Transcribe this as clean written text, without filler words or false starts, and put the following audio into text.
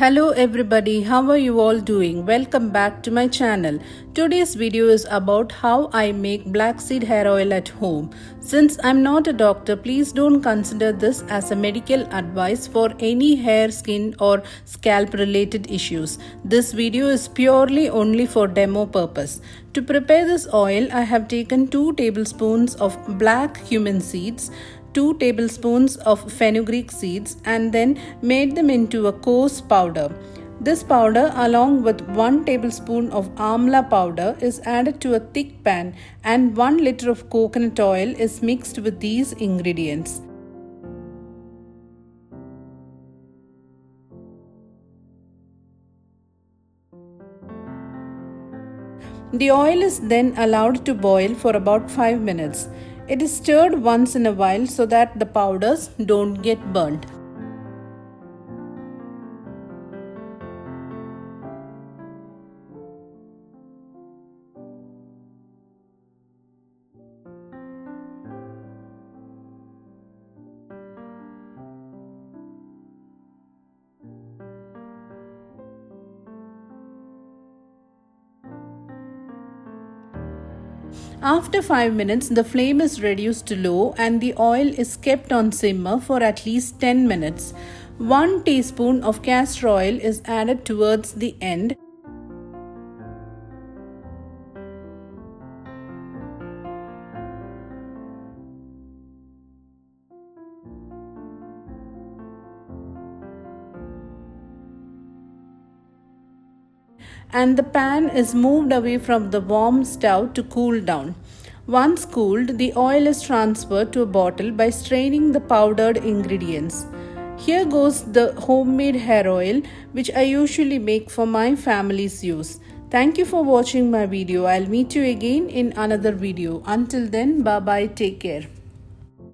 Hello everybody, how are you all doing? Welcome back to my channel. Today's video is about how I make black seed hair oil at home. Since I'm not a doctor, please don't consider this as a medical advice for any hair, skin or scalp related issues. This video is purely only for demo purpose. To prepare this oil, I have taken 2 tablespoons of black cumin seeds, 2 tablespoons of fenugreek seeds and then made them into a coarse powder. This powder along with 1 tablespoon of amla powder is added to a thick pan and 1 liter of coconut oil is mixed with these ingredients. The oil is then allowed to boil for about 5 minutes. It is stirred once in a while so that the powders don't get burnt. After 5 minutes, the flame is reduced to low and the oil is kept on simmer for at least 10 minutes. 1 teaspoon of castor oil is added towards the end. And the pan is moved away from the warm stove to cool down. Once cooled, the oil is transferred to a bottle by straining the powdered ingredients. Here goes the homemade hair oil which I usually make for my family's use. Thank you for watching my video. I'll meet you again in another video. Until then, bye bye, take care.